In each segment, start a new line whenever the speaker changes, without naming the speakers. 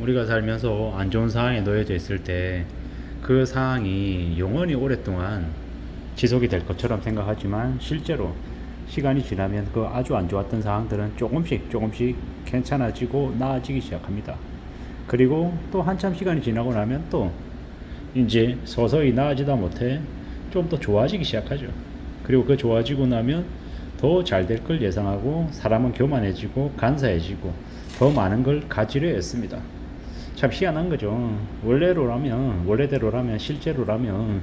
우리가 살면서 안 좋은 상황에 놓여져 있을 때 그 상황이 영원히 오랫동안 지속이 될 것처럼 생각하지만 실제로 시간이 지나면 그 아주 안 좋았던 상황들은 조금씩 조금씩 괜찮아지고 나아지기 시작합니다. 그리고 또 한참 시간이 지나고 나면 또 이제 서서히 나아지다 못해 좀 더 좋아지기 시작하죠. 그리고 그 좋아지고 나면 더 잘 될 걸 예상하고 사람은 교만해지고 간사해지고 더 많은 걸 가지려 했습니다. 참 희한한 거죠. 원래대로라면 실제로라면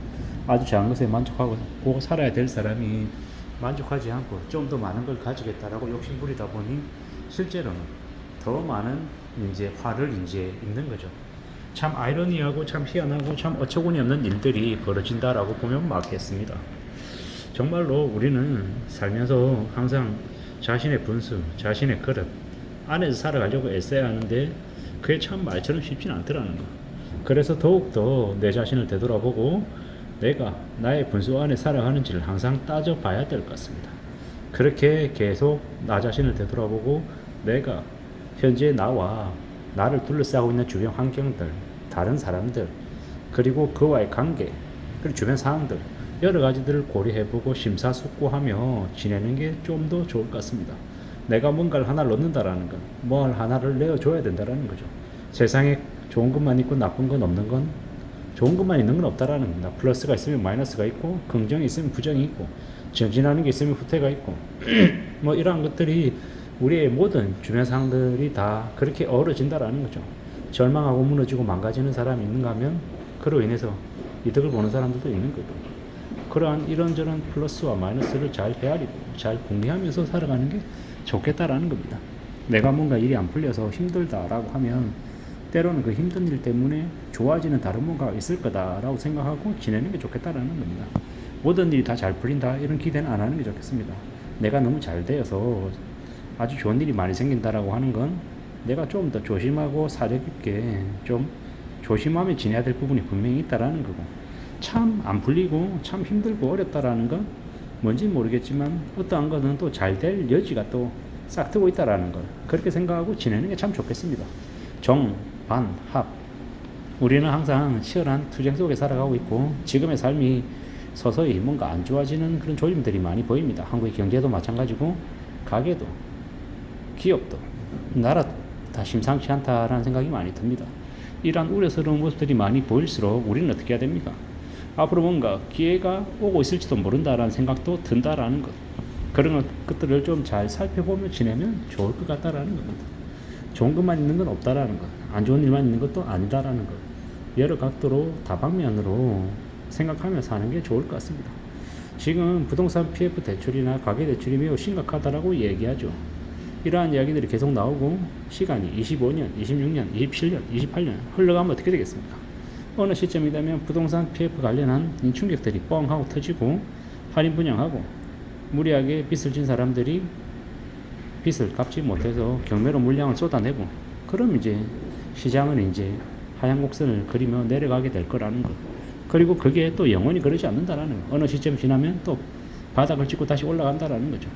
아주 작은 것에 만족하고 살아야 될 사람이 만족하지 않고 좀 더 많은 걸 가지겠다라고 욕심 부리다 보니 실제로는 더 많은 이제 화를 이제 입는 거죠. 참 아이러니하고 참 희한하고 참 어처구니 없는 일들이 벌어진다라고 보면 맞겠습니다. 정말로 우리는 살면서 항상 자신의 분수, 자신의 그릇 안에서 살아가려고 애써야 하는데 그게 참 말처럼 쉽지는 않더라는 거. 그래서 더욱더 내 자신을 되돌아보고 내가 나의 분수 안에 살아가는지를 항상 따져봐야 될 것 같습니다. 그렇게 계속 나 자신을 되돌아보고 내가 현재 나와 나를 둘러싸고 있는 주변 환경들, 다른 사람들, 그리고 그와의 관계, 그리고 주변 상황들 여러 가지들을 고려해보고 심사숙고하며 지내는 게 좀 더 좋을 것 같습니다. 내가 뭔가를 하나를 얻는다라는 건 뭘 하나를 내어줘야 된다라는 거죠. 세상에 좋은 것만 있고 나쁜 건 없는 건 좋은 것만 있는 건 없다라는 겁니다. 플러스가 있으면 마이너스가 있고 긍정이 있으면 부정이 있고 전진하는 게 있으면 후퇴가 있고 뭐 이러한 것들이 우리의 모든 주변 상황들이 다 그렇게 어우러진다라는 거죠. 절망하고 무너지고 망가지는 사람이 있는가 하면 그로 인해서 이득을 보는 사람들도 있는 거고 그러한 이런저런 플러스와 마이너스를 잘 헤아리고 잘 공유하면서 살아가는 게 좋겠다라는 겁니다. 내가 뭔가 일이 안 풀려서 힘들다라고 하면 때로는 그 힘든 일 때문에 좋아지는 다른 뭔가가 있을 거다라고 생각하고 지내는 게 좋겠다라는 겁니다. 모든 일이 다 잘 풀린다 이런 기대는 안 하는 게 좋겠습니다. 내가 너무 잘 되어서 아주 좋은 일이 많이 생긴다라고 하는 건 내가 좀 더 조심하고 사려 깊게 좀 조심하며 지내야 될 부분이 분명히 있다라는 거고 참 안 풀리고 참 힘들고 어렵다라는 건 뭔지 모르겠지만 어떠한 거는 또 잘 될 여지가 또 싹 트고 있다라는 걸 그렇게 생각하고 지내는 게 참 좋겠습니다. 정, 반, 합 우리는 항상 치열한 투쟁 속에 살아가고 있고 지금의 삶이 서서히 뭔가 안 좋아지는 그런 조짐들이 많이 보입니다. 한국의 경제도 마찬가지고 가게도 기업도 나라 다 심상치 않다라는 생각이 많이 듭니다. 이러한 우려스러운 모습들이 많이 보일수록 우리는 어떻게 해야 됩니까? 앞으로 뭔가 기회가 오고 있을지도 모른다라는 생각도 든다라는 것. 그런 것들을 좀 잘 살펴보며 지내면 좋을 것 같다라는 겁니다. 좋은 것만 있는 건 없다라는 것. 안 좋은 일만 있는 것도 아니다라는 것. 여러 각도로 다방면으로 생각하며 사는 게 좋을 것 같습니다. 지금 부동산 PF 대출이나 가계 대출이 매우 심각하다라고 얘기하죠. 이러한 이야기들이 계속 나오고 시간이 25년, 26년, 27년, 28년 흘러가면 어떻게 되겠습니까? 어느 시점이 되면 부동산 PF 관련한 충격들이 뻥 하고 터지고 할인 분양하고 무리하게 빚을 진 사람들이 빚을 갚지 못해서 경매로 물량을 쏟아내고 그럼 이제 시장은 이제 하얀 곡선을 그리며 내려가게 될 거라는 것. 그리고 그게 또 영원히 그러지 않는다라는 것. 어느 시점 지나면 또 바닥을 찍고 다시 올라간다라는 거죠.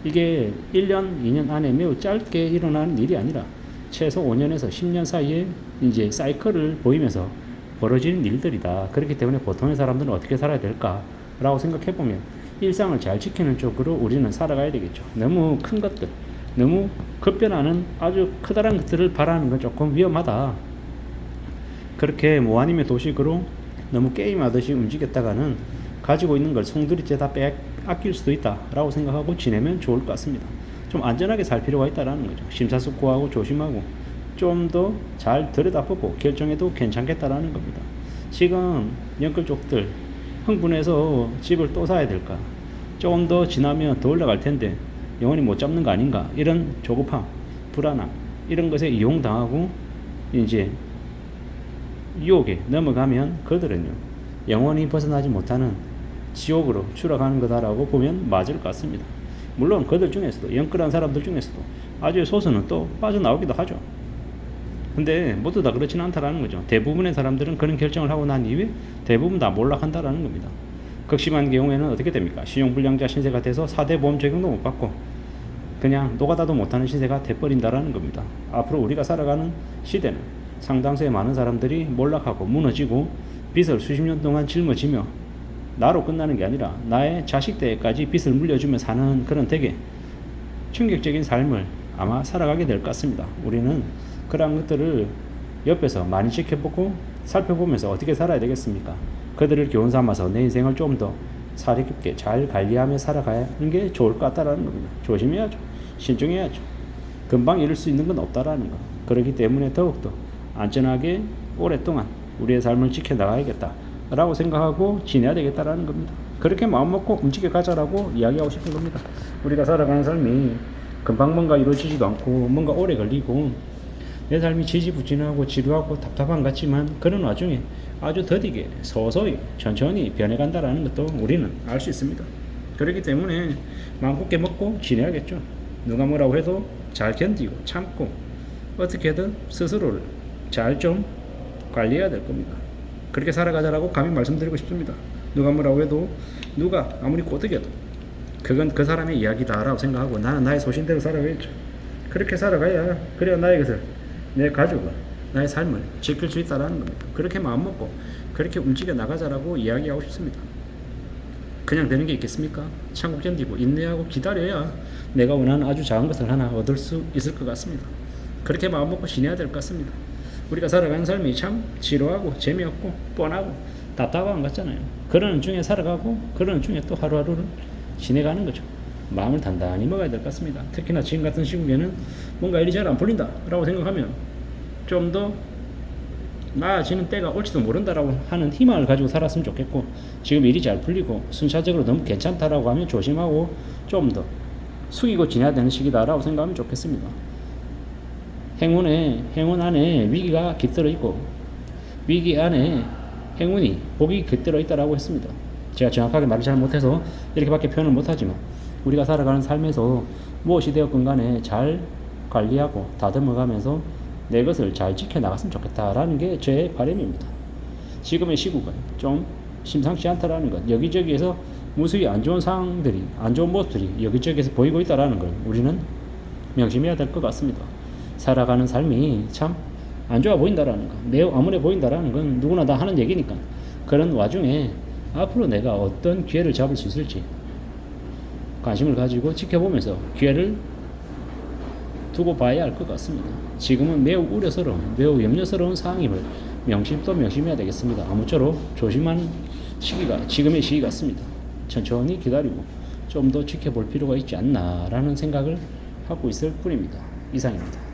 이게 1년, 2년 안에 매우 짧게 일어나는 일이 아니라 최소 5년에서 10년 사이에 이제 사이클을 보이면서 벌어지는 일들이다. 그렇기 때문에 보통의 사람들은 어떻게 살아야 될까라고 생각해보면 일상을 잘 지키는 쪽으로 우리는 살아가야 되겠죠. 너무 큰 것들, 너무 급변하는 아주 커다란 것들을 바라는 건 조금 위험하다. 그렇게 뭐 아니면 도식으로 너무 게임하듯이 움직였다가는 가지고 있는 걸 송두리째 다 아낄 수도 있다라고 생각하고 지내면 좋을 것 같습니다. 좀 안전하게 살 필요가 있다라는 거죠. 심사숙고하고 조심하고 좀 더 잘 들여다보고 결정해도 괜찮겠다라는 겁니다. 지금 연끌 쪽들 흥분해서 집을 또 사야 될까? 조금 더 지나면 더 올라갈 텐데 영원히 못 잡는 거 아닌가? 이런 조급함, 불안함 이런 것에 이용당하고 이제 유혹에 넘어가면 그들은요 영원히 벗어나지 못하는 지옥으로 추락하는 거다라고 보면 맞을 것 같습니다. 물론 그들 중에서도 영끌한 사람들 중에서도 아주 소수는 또 빠져나오기도 하죠. 근데 모두 다 그렇지는 않다라는 거죠. 대부분의 사람들은 그런 결정을 하고 난 이후에 대부분 다 몰락한다라는 겁니다. 극심한 경우에는 어떻게 됩니까? 신용불량자 신세가 돼서 4대 보험 적용도 못 받고 그냥 노가다도 못하는 시대가 돼버린다라는 겁니다. 앞으로 우리가 살아가는 시대는 상당수의 많은 사람들이 몰락하고 무너지고 빚을 수십 년 동안 짊어지며 나로 끝나는 게 아니라 나의 자식 때까지 빚을 물려주며 사는 그런 되게 충격적인 삶을 아마 살아가게 될 것 같습니다. 우리는 그런 것들을 옆에서 많이 지켜보고 살펴보면서 어떻게 살아야 되겠습니까? 그들을 교훈 삼아서 내 인생을 좀 더 사리 깊게 잘 관리하며 살아가는 게 좋을 것 같다라는 겁니다. 조심해야죠. 신중해야죠. 금방 잃을 수 있는 건 없다라는 거. 그렇기 때문에 더욱더 안전하게 오랫동안 우리의 삶을 지켜나가야겠다라고 생각하고 지내야 되겠다라는 겁니다. 그렇게 마음먹고 움직여 가자라고 이야기하고 싶은 겁니다. 우리가 살아가는 삶이 금방 뭔가 이루어지지도 않고 뭔가 오래 걸리고 내 삶이 지지부진하고 지루하고 답답한 것 같지만 그런 와중에 아주 더디게 서서히 천천히 변해간다라는 것도 우리는 알 수 있습니다. 그렇기 때문에 마음 굳게 먹고 지내야겠죠. 누가 뭐라고 해도 잘 견디고 참고 어떻게든 스스로를 잘 좀 관리해야 될 겁니다. 그렇게 살아가자라고 감히 말씀드리고 싶습니다. 누가 뭐라고 해도 누가 아무리 꼬드겨도 그건 그 사람의 이야기다라고 생각하고 나는 나의 소신대로 살아가겠죠. 그렇게 살아가야 그래야 나의 것을 내 가족을 나의 삶을 지킬 수 있다는 겁니다. 그렇게 마음먹고 그렇게 움직여 나가자라고 이야기하고 싶습니다. 그냥 되는 게 있겠습니까? 참고 견디고 인내하고 기다려야 내가 원하는 아주 작은 것을 하나 얻을 수 있을 것 같습니다. 그렇게 마음먹고 지내야 될 것 같습니다. 우리가 살아가는 삶이 참 지루하고 재미없고 뻔하고 답답한 것 같잖아요. 그러는 중에 살아가고 그러는 중에 또 하루하루를 지내가는 거죠. 마음을 단단히 먹어야 될 것 같습니다. 특히나 지금 같은 시국에는 뭔가 일이 잘 안 풀린다 라고 생각하면 좀 더 나아지는 때가 올지도 모른다라고 하는 희망을 가지고 살았으면 좋겠고, 지금 일이 잘 풀리고 순차적으로 너무 괜찮다라고 하면 조심하고 좀 더 숙이고 지내야 되는 시기다라고 생각하면 좋겠습니다. 행운 안에 위기가 깃들어 있고 위기 안에 행운이 복이 깃들어 있다라고 했습니다. 제가 정확하게 말을 잘 못해서 이렇게밖에 표현을 못하지만 우리가 살아가는 삶에서 무엇이 되었건 간에 잘 관리하고 다듬어가면서 내 것을 잘 지켜나갔으면 좋겠다라는 게 제 바람입니다. 지금의 시국은 좀 심상치 않다라는 것, 여기저기에서 무수히 안 좋은 상황들이, 안 좋은 모습들이 여기저기에서 보이고 있다라는 걸 우리는 명심해야 될 것 같습니다. 살아가는 삶이 참 안 좋아 보인다라는 것, 매우 암울해 보인다라는 건 누구나 다 하는 얘기니까, 그런 와중에 앞으로 내가 어떤 기회를 잡을 수 있을지 관심을 가지고 지켜보면서 기회를 두고 봐야 할 것 같습니다. 지금은 매우 우려스러운, 매우 염려스러운 상황임을 명심해야 되겠습니다. 아무쪼록 조심한 시기가 지금의 시기 같습니다. 천천히 기다리고 좀 더 지켜볼 필요가 있지 않나라는 생각을 하고 있을 뿐입니다. 이상입니다.